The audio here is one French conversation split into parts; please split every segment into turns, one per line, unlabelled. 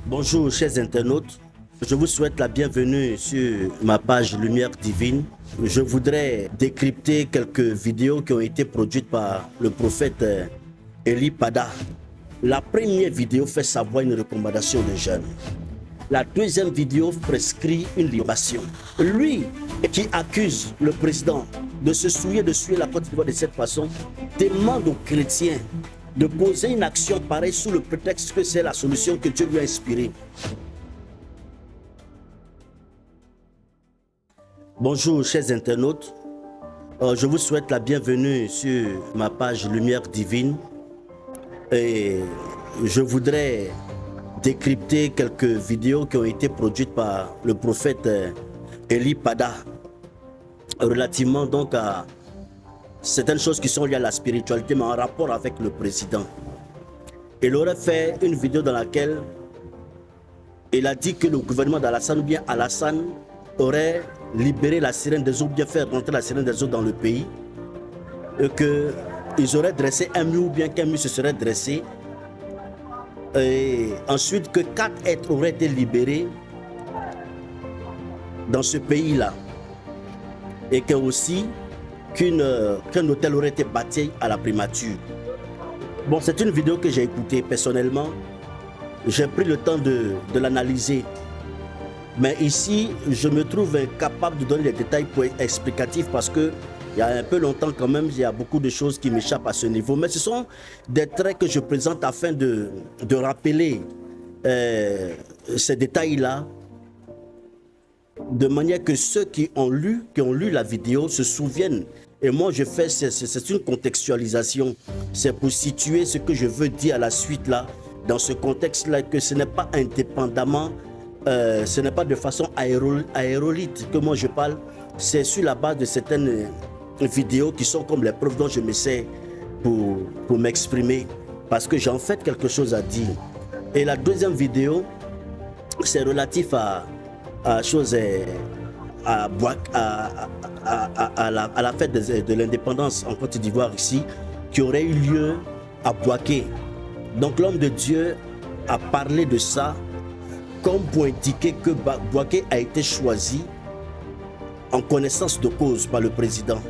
Bonjour chers internautes, je vous souhaite la bienvenue sur ma page Lumière Divine. Je voudrais décrypter quelques vidéos qui ont été produites par le prophète Eli Pada. La première vidéo fait savoir une recommandation de jeûne. La deuxième vidéo prescrit une libération. Lui qui accuse le président de se souiller de suer la Côte d'Ivoire de cette façon, demande aux chrétiens de poser une action pareille sous le prétexte que c'est la solution que Dieu lui a inspirée. Bonjour chers internautes, je vous souhaite la bienvenue sur ma page Lumière Divine et je voudrais décrypter quelques vidéos qui ont été produites par le prophète Eli Pada relativement donc à certaines choses qui sont liées à la spiritualité mais en rapport avec le président. Il aurait fait une vidéo dans laquelle il a dit que le gouvernement d'Alassane ou bien Alassane aurait libéré la sirène des eaux, bien fait rentrer la sirène des eaux dans le pays et qu'ils auraient dressé un mur ou bien qu'un mur se serait dressé et ensuite que 4 êtres auraient été libérés dans ce pays-là et que aussi qu'un hôtel aurait été bâti à la primature. Bon, c'est une vidéo que j'ai écoutée personnellement. J'ai pris le temps de l'analyser. Mais ici, je me trouve incapable de donner des détails explicatifs parce que il y a un peu longtemps quand même, il y a beaucoup de choses qui m'échappent à ce niveau. Mais ce sont des traits que je présente afin de rappeler ces détails-là de manière que ceux qui ont lu la vidéo se souviennent. Et moi, je fais, c'est une contextualisation. C'est pour situer ce que je veux dire à la suite là, dans ce contexte-là, que ce n'est pas indépendamment, ce n'est pas de façon aérolite que moi je parle. C'est sur la base de certaines vidéos qui sont comme les preuves dont je m'essaie pour m'exprimer. Parce que j'ai en fait quelque chose à dire. Et la deuxième vidéo, c'est relatif à la fête de l'indépendance en Côte d'Ivoire ici, qui aurait eu lieu à Bouaké. Donc l'homme de Dieu a parlé de ça comme pour indiquer que Bouaké a été choisi en connaissance de cause par le président.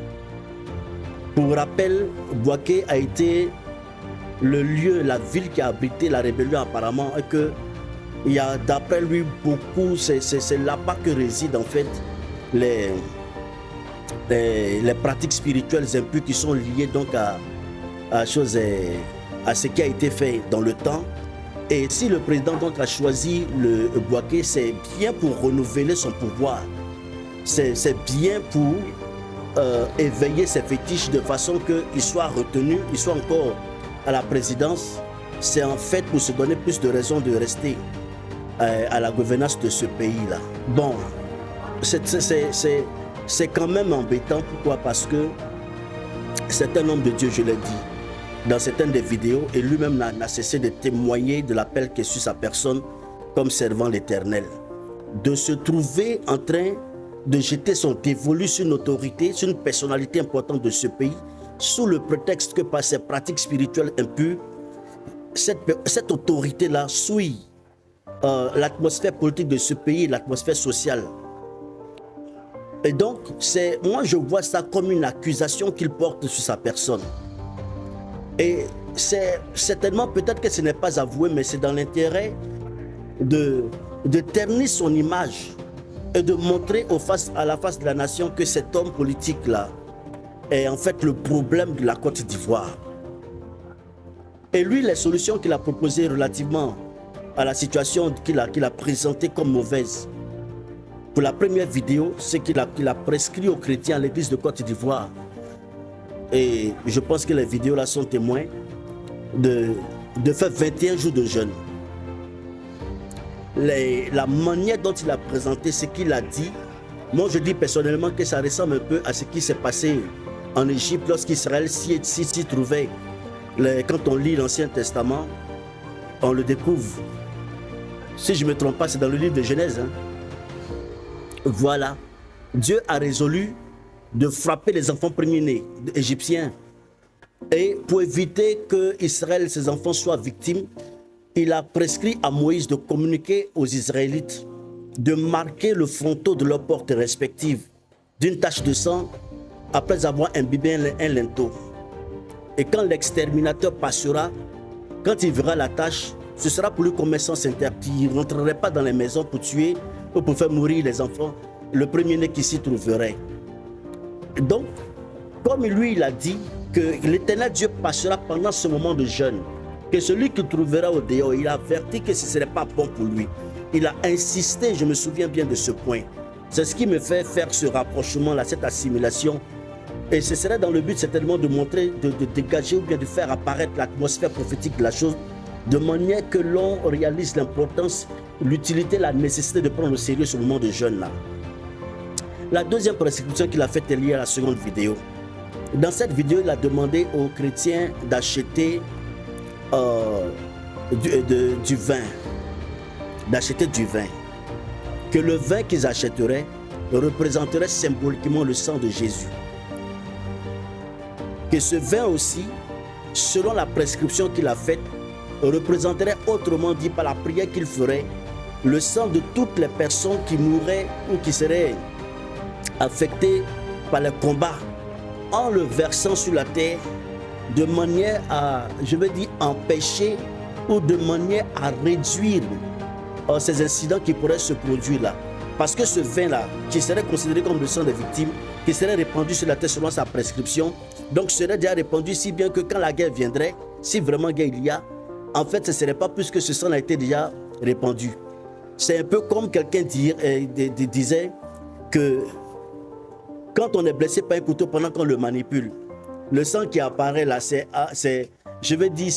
Pour rappel, Bouaké a été le lieu, la ville qui a abrité la rébellion apparemment, et que il y a d'après lui beaucoup, c'est là-bas que résident en fait les pratiques spirituelles impures qui sont liées donc à ce qui a été fait dans le temps. Et si le président donc a choisi le Bouaké, c'est bien pour renouveler son pouvoir. C'est bien pour éveiller ses fétiches de façon qu'il soit retenu, il soit encore à la présidence. C'est en fait pour se donner plus de raisons de rester à la gouvernance de ce pays-là. Bon, c'est quand même embêtant. Pourquoi? Parce que c'est un homme de Dieu, je l'ai dit, dans certaines des vidéos, et lui-même n'a cessé de témoigner de l'appel qui est sur sa personne comme servant l'Éternel. De se trouver en train de jeter son dévolu sur une autorité, sur une personnalité importante de ce pays, sous le prétexte que par ses pratiques spirituelles impures, cette autorité-là souille l'atmosphère politique de ce pays, l'atmosphère sociale. Et donc, moi je vois ça comme une accusation qu'il porte sur sa personne. Et c'est certainement, peut-être que ce n'est pas avoué, mais c'est dans l'intérêt de ternir son image et de montrer à la face de la nation que cet homme politique-là est en fait le problème de la Côte d'Ivoire. Et lui, les solutions qu'il a proposées relativement à la situation qu'il a présentée comme mauvaise. Pour la première vidéo, c'est qu'il a prescrit aux chrétiens à l'église de Côte d'Ivoire. Et je pense que les vidéos là sont témoins de faire 21 jours de jeûne. La manière dont il a présenté ce qu'il a dit, moi je dis personnellement que ça ressemble un peu à ce qui s'est passé en Égypte lorsqu'Israël s'y trouvait. Quand on lit l'Ancien Testament, on le découvre. Si je ne me trompe pas, c'est dans le livre de Genèse. Voilà. Dieu a résolu de frapper les enfants premiers-nés égyptiens. Et pour éviter que Israël, ses enfants, soient victimes, il a prescrit à Moïse de communiquer aux Israélites, de marquer le fronton de leurs portes respectives d'une tache de sang après avoir imbibé un linteau. Et quand l'exterminateur passera, quand il verra la tache, ce sera pour lui comme un sens interdit. Il ne rentrerait pas dans les maisons pour tuer ou pour faire mourir les enfants, le premier-né qui s'y trouverait. Donc, comme lui, il a dit que l'Éternel Dieu passera pendant ce moment de jeûne, que celui qui trouvera au dehors, il a averti que ce ne serait pas bon pour lui. Il a insisté, je me souviens bien de ce point. C'est ce qui me fait faire ce rapprochement-là, cette assimilation. Et ce serait dans le but certainement de montrer, de dégager ou bien de faire apparaître l'atmosphère prophétique de la chose, de manière que l'on réalise l'importance, l'utilité, la nécessité de prendre au sérieux ce moment de jeûne-là. La deuxième prescription qu'il a faite est liée à la seconde vidéo. Dans cette vidéo, il a demandé aux chrétiens d'acheter du vin. D'acheter du vin. Que le vin qu'ils achèteraient représenterait symboliquement le sang de Jésus. Que ce vin aussi, selon la prescription qu'il a faite, représenterait, autrement dit par la prière qu'il ferait, le sang de toutes les personnes qui mourraient ou qui seraient affectées par le combat, en le versant sur la terre, de manière à, je veux dire, empêcher ou de manière à réduire ces incidents qui pourraient se produire là. Parce que ce vin-là, qui serait considéré comme le sang des victimes, qui serait répandu sur la terre selon sa prescription, donc serait déjà répandu si bien que quand la guerre viendrait, si vraiment guerre il y a, en fait, ce ne serait pas plus que ce sang a été déjà répandu. C'est un peu comme quelqu'un disait que quand on est blessé par un couteau pendant qu'on le manipule, le sang qui apparaît là, je veux dire,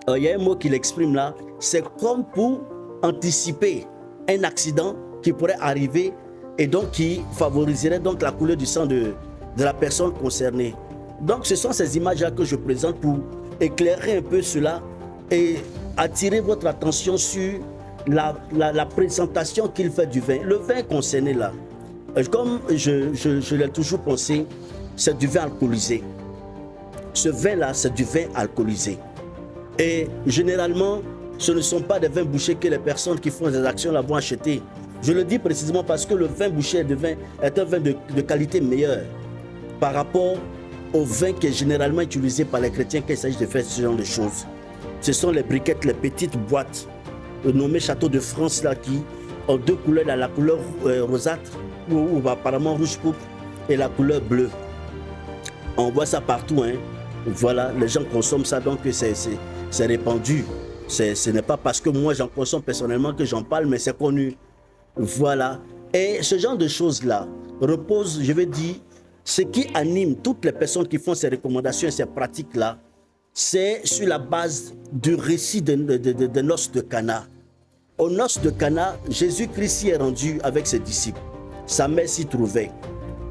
il y a un mot qui l'exprime là, c'est comme pour anticiper un accident qui pourrait arriver et donc qui favoriserait donc la couleur du sang de la personne concernée. Donc ce sont ces images-là que je présente pour éclairer un peu cela et attirer votre attention sur la présentation qu'il fait du vin. Le vin concerné là, comme je l'ai toujours pensé, c'est du vin alcoolisé. Ce vin-là, c'est du vin alcoolisé. Et généralement, ce ne sont pas des vins bouchés que les personnes qui font des actions là vont acheter. Je le dis précisément parce que le vin bouché est un vin de qualité meilleure par rapport au vin qui est généralement utilisé par les chrétiens quand il s'agit de faire ce genre de choses. Ce sont les briquettes, les petites boîtes nommées Château de France là, qui ont deux couleurs, là, la couleur rosâtre ou apparemment rouge pourpre et la couleur bleue. On voit ça partout, hein. Voilà, les gens consomment ça, donc c'est répandu. Ce n'est pas parce que moi j'en consomme personnellement que j'en parle, mais c'est connu. Voilà. Et ce genre de choses-là repose, je vais dire, ce qui anime toutes les personnes qui font ces recommandations et ces pratiques-là, c'est sur la base du récit des noces de Cana. Aux noces de Cana, Jésus-Christ s'y est rendu avec ses disciples. Sa mère s'y trouvait.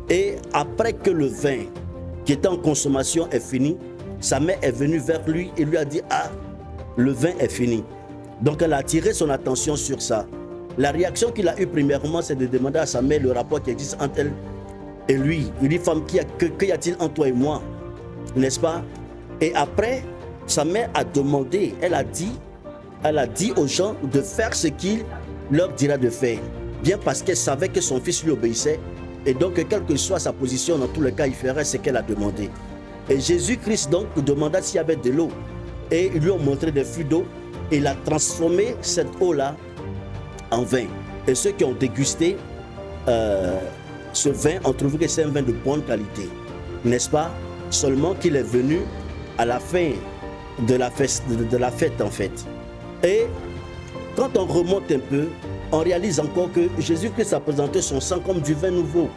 Et après que le vin qui était en consommation est fini, sa mère est venue vers lui et lui a dit « Ah, le vin est fini ». Donc elle a attiré son attention sur ça. La réaction qu'il a eue premièrement, c'est de demander à sa mère le rapport qui existe entre elle et lui. Il dit « Femme, qu'y a-t-il entre toi et moi ?» N'est-ce pas? Et après, sa mère a demandé, elle a dit aux gens de faire ce qu'il leur dira de faire. Bien parce qu'elle savait que son fils lui obéissait. Et donc, quelle que soit sa position, dans tous les cas, il ferait ce qu'elle a demandé. Et Jésus-Christ donc demanda s'il y avait de l'eau. Et ils lui ont montré des flux d'eau. Et il a transformé cette eau-là en vin. Et ceux qui ont dégusté ce vin ont trouvé que c'est un vin de bonne qualité. N'est-ce pas? Seulement qu'il est venu à la fin de la fête en fait. Et quand on remonte un peu, on réalise encore que Jésus-Christ a présenté son sang comme du vin nouveau.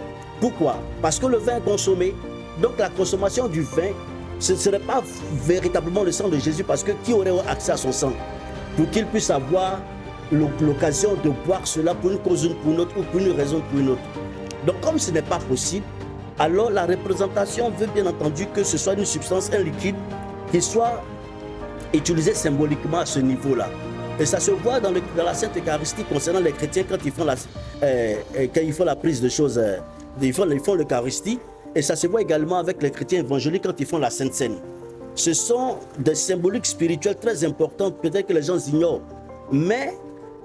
Pourquoi? Parce que le vin est consommé. Donc la consommation du vin, ce ne serait pas véritablement le sang de Jésus, parce que qui aurait accès à son sang? Pour qu'il puisse avoir l'occasion de boire cela pour une cause ou pour une autre, ou pour une raison ou pour une autre. Donc comme ce n'est pas possible, alors la représentation veut bien entendu que ce soit une substance, un liquide, qui soit utilisé symboliquement à ce niveau-là. Et ça se voit dans la Sainte Eucharistie concernant les chrétiens quand ils font la prise de choses, ils font l'Eucharistie. Et ça se voit également avec les chrétiens évangéliques quand ils font la Sainte Seine. Ce sont des symboliques spirituelles très importantes, peut-être que les gens ignorent, mais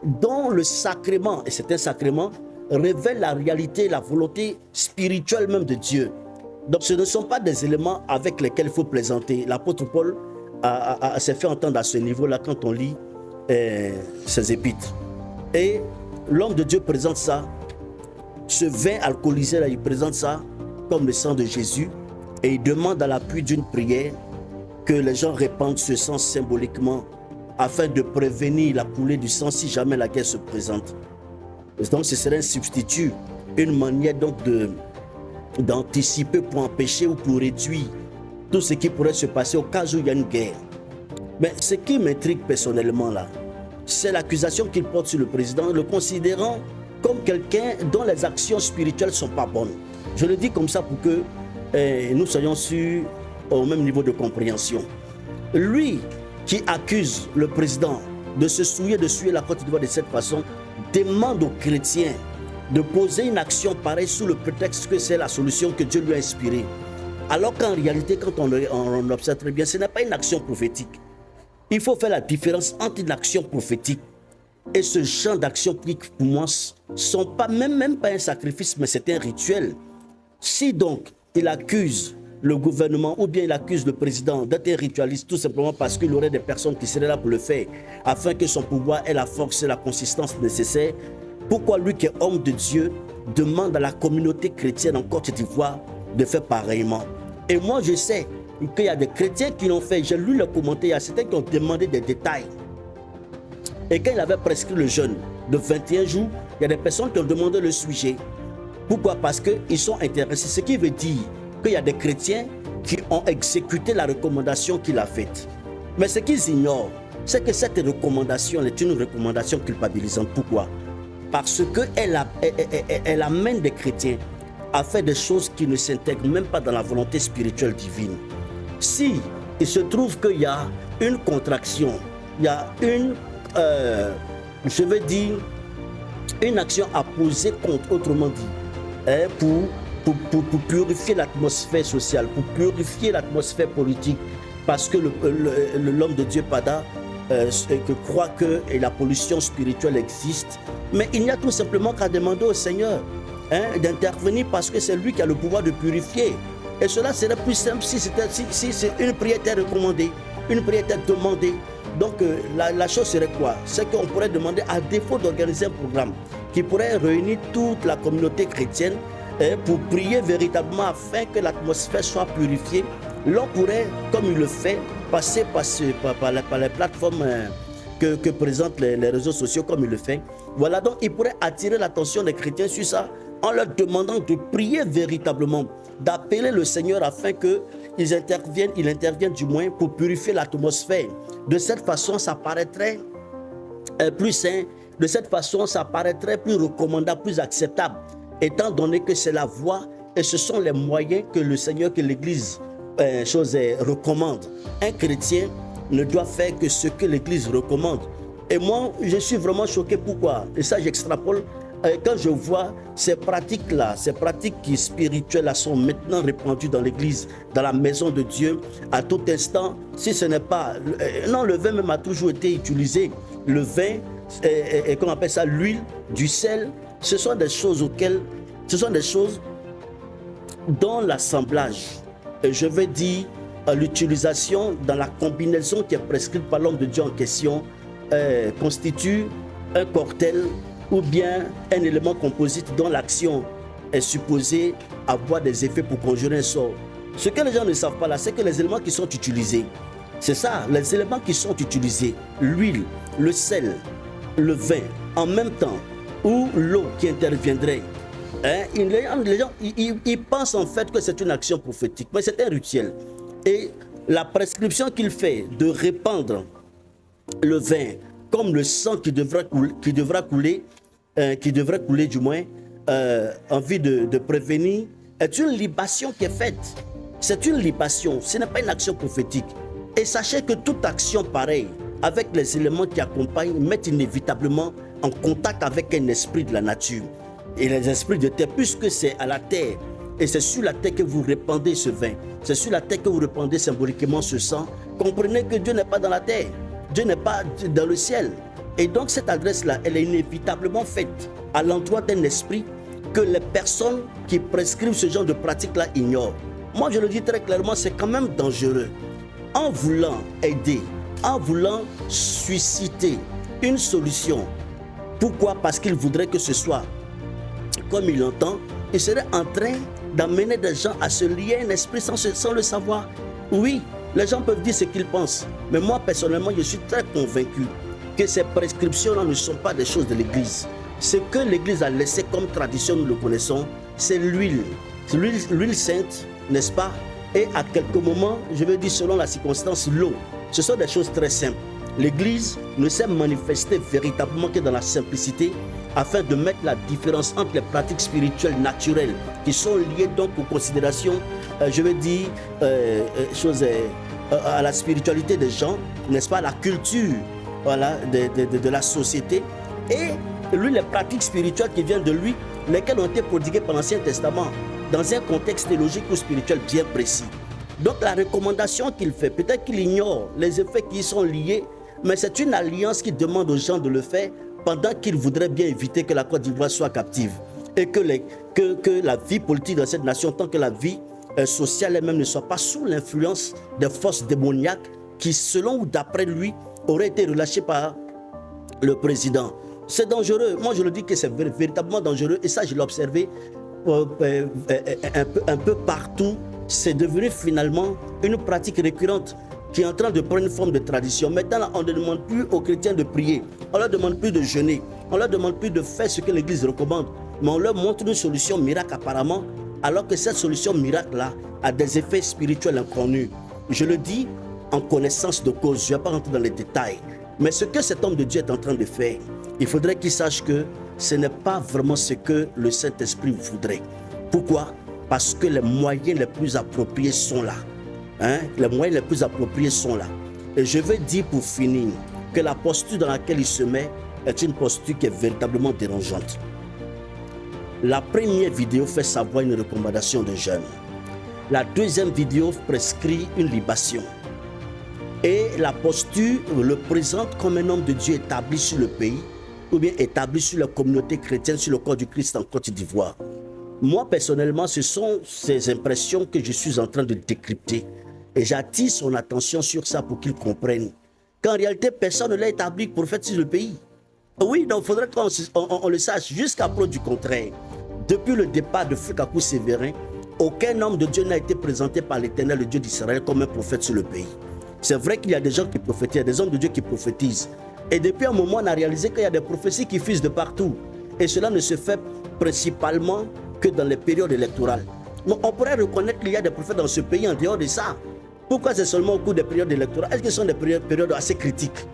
dont le sacrement, et c'est un sacrement, révèle la réalité, la volonté spirituelle même de Dieu. Donc ce ne sont pas des éléments avec lesquels il faut plaisanter. L'apôtre Paul s'est fait entendre à ce niveau-là quand on lit ses épîtres. Et l'homme de Dieu présente ça, ce vin alcoolisé là, il présente ça comme le sang de Jésus, et il demande à l'appui d'une prière que les gens répandent ce sang symboliquement afin de prévenir la coulée du sang si jamais la guerre se présente. Donc ce serait un substitut, une manière donc d'anticiper pour empêcher ou pour réduire tout ce qui pourrait se passer au cas où il y a une guerre. Mais ce qui m'intrigue personnellement là, c'est l'accusation qu'il porte sur le président, le considérant comme quelqu'un dont les actions spirituelles ne sont pas bonnes. Je le dis comme ça pour que nous soyons au même niveau de compréhension. Lui qui accuse le président de se souiller, de suer la Côte d'Ivoire de cette façon, demande aux chrétiens de poser une action pareille sous le prétexte que c'est la solution que Dieu lui a inspirée. Alors qu'en réalité, quand on observe très bien, ce n'est pas une action prophétique. Il faut faire la différence entre une action prophétique et ce genre d'action qui, pour moi, ne sont pas même pas un sacrifice, mais c'est un rituel. Si donc il accuse le gouvernement ou bien il accuse le président d'être un ritualiste tout simplement parce qu'il aurait des personnes qui seraient là pour le faire afin que son pouvoir ait la force et la consistance nécessaires, pourquoi lui qui est homme de Dieu demande à la communauté chrétienne en Côte d'Ivoire de faire pareillement? Et moi je sais qu'il y a des chrétiens qui l'ont fait, j'ai lu le commentaire, il y a certains qui ont demandé des détails. Et quand il avait prescrit le jeûne de 21 jours, il y a des personnes qui ont demandé le sujet. Pourquoi? Parce qu'ils sont intéressés. Ce qui veut dire qu'il y a des chrétiens qui ont exécuté la recommandation qu'il a faite. Mais ce qu'ils ignorent, c'est que cette recommandation est une recommandation culpabilisante. Pourquoi? Parce qu'elle amène des chrétiens à faire des choses qui ne s'intègrent même pas dans la volonté spirituelle divine. Si il se trouve qu'il y a une contraction, il y a une, je veux dire, une action à poser contre, autrement dit, pour purifier l'atmosphère sociale, pour purifier l'atmosphère politique, parce que l'homme de Dieu Pada croit que la pollution spirituelle existe, mais il n'y a tout simplement qu'à demander au Seigneur d'intervenir parce que c'est lui qui a le pouvoir de purifier. Et cela serait plus simple si une prière était recommandée, une prière était demandée. Donc la chose serait quoi? C'est qu'on pourrait demander, à défaut d'organiser un programme qui pourrait réunir toute la communauté chrétienne pour prier véritablement afin que l'atmosphère soit purifiée, l'on pourrait, comme il le fait, passer par les plateformes que présentent les réseaux sociaux, comme il le fait. Voilà, donc il pourrait attirer l'attention des chrétiens sur ça en leur demandant de prier véritablement, d'appeler le Seigneur afin qu'ils interviennent du moins pour purifier l'atmosphère. De cette façon, ça paraîtrait plus sain, de cette façon, ça paraîtrait plus recommandable, plus acceptable, étant donné que c'est la voie et ce sont les moyens que le Seigneur, que l'Église recommande. Un chrétien ne doit faire que ce que l'Église recommande. Et moi, je suis vraiment choqué. Pourquoi? Et ça, j'extrapole. Quand je vois ces pratiques-là, ces pratiques spirituelles-là sont maintenant répandues dans l'Église, dans la maison de Dieu, à tout instant, si ce n'est pas... Non, le vin même a toujours été utilisé. Le vin, et qu'on appelle ça l'huile, du sel, ce sont des choses dont l'assemblage, je veux dire, l'utilisation dans la combinaison qui est prescrite par l'homme de Dieu en question, constitue un cocktail ou bien un élément composite dont l'action est supposée avoir des effets pour conjurer un sort. Ce que les gens ne savent pas là, c'est que les éléments qui sont utilisés, c'est ça, les éléments qui sont utilisés, l'huile, le sel, le vin, en même temps, ou l'eau qui interviendrait. Les gens ils pensent en fait que c'est une action prophétique, mais c'est un rituel. Et la prescription qu'il fait de répandre le vin comme le sang qui devra couler du moins, en vue de prévenir, est une libation qui est faite. C'est une libation, ce n'est pas une action prophétique. Et sachez que toute action pareille, avec les éléments qui accompagnent, met inévitablement en contact avec un esprit de la nature. Et les esprits de terre, puisque c'est à la terre et c'est sur la terre que vous répandez ce vin, c'est sur la terre que vous répandez symboliquement ce sang, comprenez que Dieu n'est pas dans la terre, Dieu n'est pas dans le ciel. Et donc cette adresse-là, elle est inévitablement faite à l'endroit d'un esprit que les personnes qui prescrivent ce genre de pratique-là ignorent. Moi, je le dis très clairement, c'est quand même dangereux. En voulant aider, en voulant susciter une solution, pourquoi? Parce qu'il voudrait que ce soit comme il l'entend, il serait en train d'amener des gens à se lier à un esprit sans le savoir. Oui, les gens peuvent dire ce qu'ils pensent, mais moi personnellement, je suis très convaincu que ces prescriptions-là ne sont pas des choses de l'Église. Ce que l'Église a laissé comme tradition, nous le connaissons, c'est l'huile sainte, n'est-ce pas? Et à quelques moments, je veux dire selon la circonstance, l'eau. Ce sont des choses très simples. L'Église ne s'est manifestée véritablement que dans la simplicité, afin de mettre la différence entre les pratiques spirituelles naturelles qui sont liées donc aux considérations, je veux dire, à la spiritualité des gens, n'est-ce pas, à la culture, voilà, de la société, et lui, les pratiques spirituelles qui viennent de lui, lesquelles ont été prodiguées par l'Ancien Testament, dans un contexte théologique ou spirituel bien précis. Donc la recommandation qu'il fait, peut-être qu'il ignore les effets qui y sont liés, mais c'est une alliance qui demande aux gens de le faire pendant qu'il voudrait bien éviter que la Côte d'Ivoire soit captive et que la vie politique dans cette nation, tant que la vie sociale elle-même ne soit pas sous l'influence des forces démoniaques qui, selon ou d'après lui, auraient été relâchées par le président. C'est dangereux. Moi, je le dis que c'est véritablement dangereux. Et ça, je l'ai observé un peu partout. C'est devenu finalement une pratique récurrente qui est en train de prendre une forme de tradition. Maintenant, on ne demande plus aux chrétiens de prier. On ne leur demande plus de jeûner. On ne leur demande plus de faire ce que l'Église recommande. Mais on leur montre une solution miracle apparemment, alors que cette solution miracle-là a des effets spirituels inconnus. Je le dis en connaissance de cause. Je ne vais pas rentrer dans les détails. Mais ce que cet homme de Dieu est en train de faire, il faudrait qu'il sache que ce n'est pas vraiment ce que le Saint-Esprit voudrait. Pourquoi? Parce que les moyens les plus appropriés sont là. Les moyens les plus appropriés sont là. Et je veux dire pour finir que la posture dans laquelle il se met est une posture qui est véritablement dérangeante. La première vidéo fait savoir une recommandation de jeûne. La deuxième vidéo prescrit une libation. Et la posture le présente comme un homme de Dieu établi sur le pays, ou bien établi sur la communauté chrétienne, sur le corps du Christ en Côte d'Ivoire. Moi, personnellement, ce sont ces impressions que je suis en train de décrypter. Et j'attire son attention sur ça pour qu'il comprenne qu'en réalité, personne ne l'a établi prophète sur le pays. Oui, donc il faudrait qu'on le sache jusqu'à preuve du contraire. Depuis le départ de Feu Kakou Sévérin, aucun homme de Dieu n'a été présenté par l'Éternel, le Dieu d'Israël, comme un prophète sur le pays. C'est vrai qu'il y a des gens qui prophétisent, il y a des hommes de Dieu qui prophétisent. Et depuis un moment, on a réalisé qu'il y a des prophéties qui fusent de partout. Et cela ne se fait principalement que dans les périodes électorales. Mais on pourrait reconnaître qu'il y a des prophètes dans ce pays en dehors de ça. Pourquoi c'est seulement au cours des périodes électorales? Est-ce que ce sont des périodes assez critiques?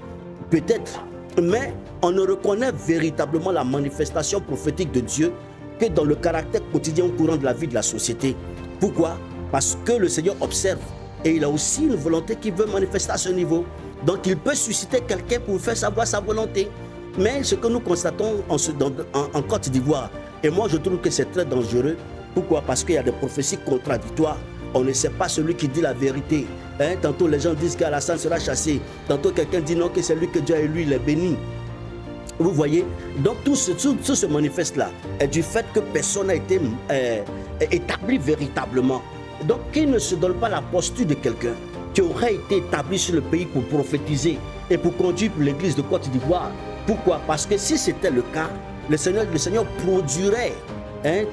Peut-être. Mais on ne reconnaît véritablement la manifestation prophétique de Dieu que dans le caractère quotidien courant de la vie de la société. Pourquoi? Parce que le Seigneur observe et il a aussi une volonté qu'il veut manifester à ce niveau. Donc il peut susciter quelqu'un pour faire savoir sa volonté. Mais ce que nous constatons en Côte d'Ivoire, et moi je trouve que c'est très dangereux. Pourquoi? Parce qu'il y a des prophéties contradictoires. On ne sait pas celui qui dit la vérité. Tantôt les gens disent qu'Alassane sera chassé. Tantôt quelqu'un dit non, que c'est lui que Dieu a élu, il est béni. Vous voyez? Donc tout se manifeste là. Et du fait que personne n'a été établi véritablement. Donc qu'il ne se donne pas la posture de quelqu'un qui aurait été établi sur le pays pour prophétiser et pour conduire l'église de Côte d'Ivoire. Pourquoi? Parce que si c'était le cas, le Seigneur produirait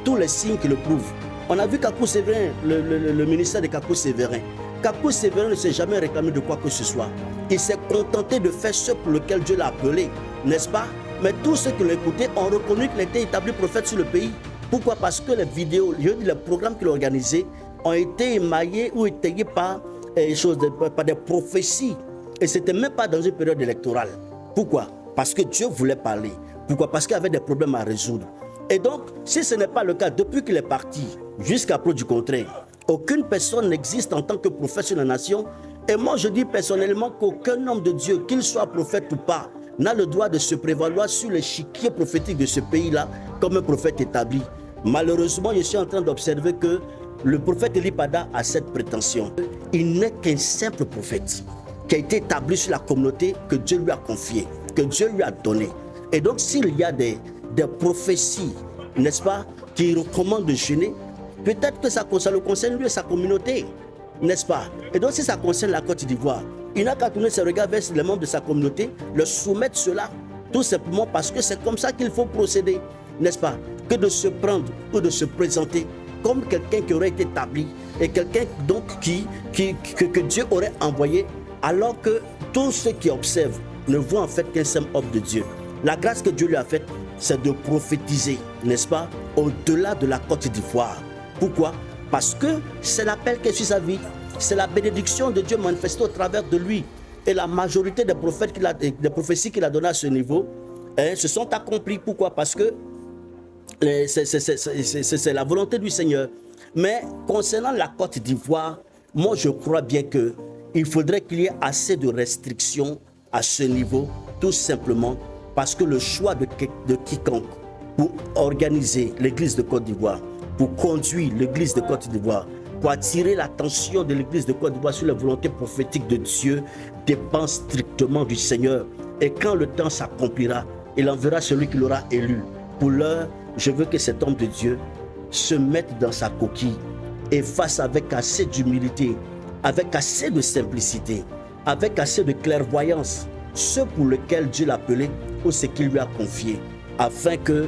tous les signes qui le prouvent. On a vu Kakou Sévérin, le ministère de Kakou Sévérin. Kakou Sévérin ne s'est jamais réclamé de quoi que ce soit. Il s'est contenté de faire ce pour lequel Dieu l'a appelé, n'est-ce pas? Mais tous ceux qui l'ont écouté ont reconnu qu'il était établi prophète sur le pays. Pourquoi? Parce que les vidéos, les programmes qu'il a organisés ont été émaillés ou étayés par des prophéties. Et ce n'était même pas dans une période électorale. Pourquoi? Parce que Dieu voulait parler. Pourquoi? Parce qu'il y avait des problèmes à résoudre. Et donc, si ce n'est pas le cas, depuis qu'il est parti, jusqu'à preuve du contraire, aucune personne n'existe en tant que prophète sur la nation. Et moi, je dis personnellement qu'aucun homme de Dieu, qu'il soit prophète ou pas, n'a le droit de se prévaloir sur l'échiquier prophétique de ce pays-là comme un prophète établi. Malheureusement, je suis en train d'observer que le prophète Eli Pada a cette prétention. Il n'est qu'un simple prophète qui a été établi sur la communauté que Dieu lui a confiée, que Dieu lui a donnée. Et donc, s'il y a des prophéties, n'est-ce pas, qui recommandent de jeûner, peut-être que ça le concerne lui et sa communauté, n'est-ce pas? Et donc, si ça concerne la Côte d'Ivoire, il n'a qu'à tourner ses regards vers les membres de sa communauté, leur soumettre cela, tout simplement parce que c'est comme ça qu'il faut procéder, n'est-ce pas? Que de se prendre ou de se présenter comme quelqu'un qui aurait été établi et quelqu'un donc que Dieu aurait envoyé, alors que tous ceux qui observent ne voient en fait qu'un simple homme de Dieu. La grâce que Dieu lui a faite, c'est de prophétiser, n'est-ce pas, au-delà de la Côte d'Ivoire. Pourquoi? Parce que c'est l'appel qui est sur sa vie, c'est la bénédiction de Dieu manifestée au travers de lui. Et la majorité des prophètes des prophéties qu'il a données à ce niveau se sont accomplies. Pourquoi? Parce que c'est la volonté du Seigneur. Mais concernant la Côte d'Ivoire, moi je crois bien qu'il faudrait qu'il y ait assez de restrictions à ce niveau, tout simplement parce que le choix de quiconque pour organiser l'église de Côte d'Ivoire, pour conduire l'église de Côte d'Ivoire, pour attirer l'attention de l'église de Côte d'Ivoire sur la volonté prophétique de Dieu, dépend strictement du Seigneur. Et quand le temps s'accomplira, il enverra celui qu'il aura élu. Pour l'heure, je veux que cet homme de Dieu se mette dans sa coquille et fasse avec assez d'humilité, avec assez de simplicité, avec assez de clairvoyance, ce pour lequel Dieu l'a appelé ou ce qu'il lui a confié, afin que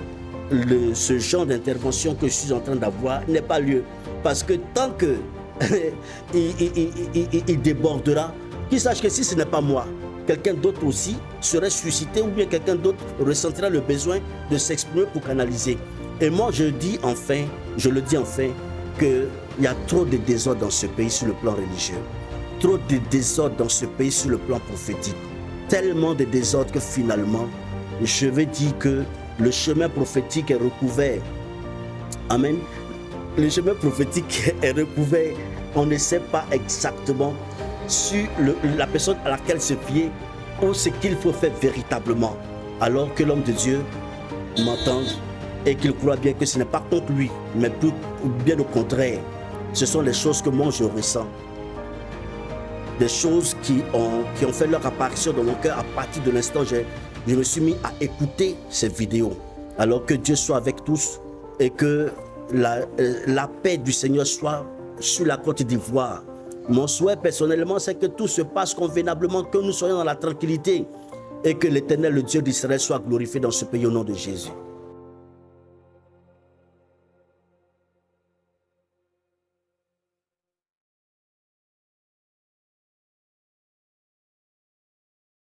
ce genre d'intervention que je suis en train d'avoir n'ait pas lieu. Parce que tant que il débordera, qu'il sache que si ce n'est pas moi, quelqu'un d'autre aussi serait suscité ou bien quelqu'un d'autre ressentira le besoin de s'exprimer pour canaliser. Et moi je le dis enfin, qu'il y a trop de désordre dans ce pays sur le plan religieux. Trop de désordre dans ce pays sur le plan prophétique. Tellement de désordre que finalement, je vais dire que le chemin prophétique est recouvert. Amen. Le chemin prophétique est recouvert. On ne sait pas exactement sur la personne à laquelle se fier ou ce qu'il faut faire véritablement. Alors que l'homme de Dieu m'entende et qu'il croit bien que ce n'est pas contre lui, mais bien au contraire. Ce sont les choses que moi je ressens. Des choses qui ont fait leur apparition dans mon cœur à partir de l'instant où je me suis mis à écouter ces vidéos. Alors que Dieu soit avec tous et que la paix du Seigneur soit sur la Côte d'Ivoire. Mon souhait personnellement, c'est que tout se passe convenablement, que nous soyons dans la tranquillité et que l'Éternel, le Dieu d'Israël, soit glorifié dans ce pays au nom de Jésus.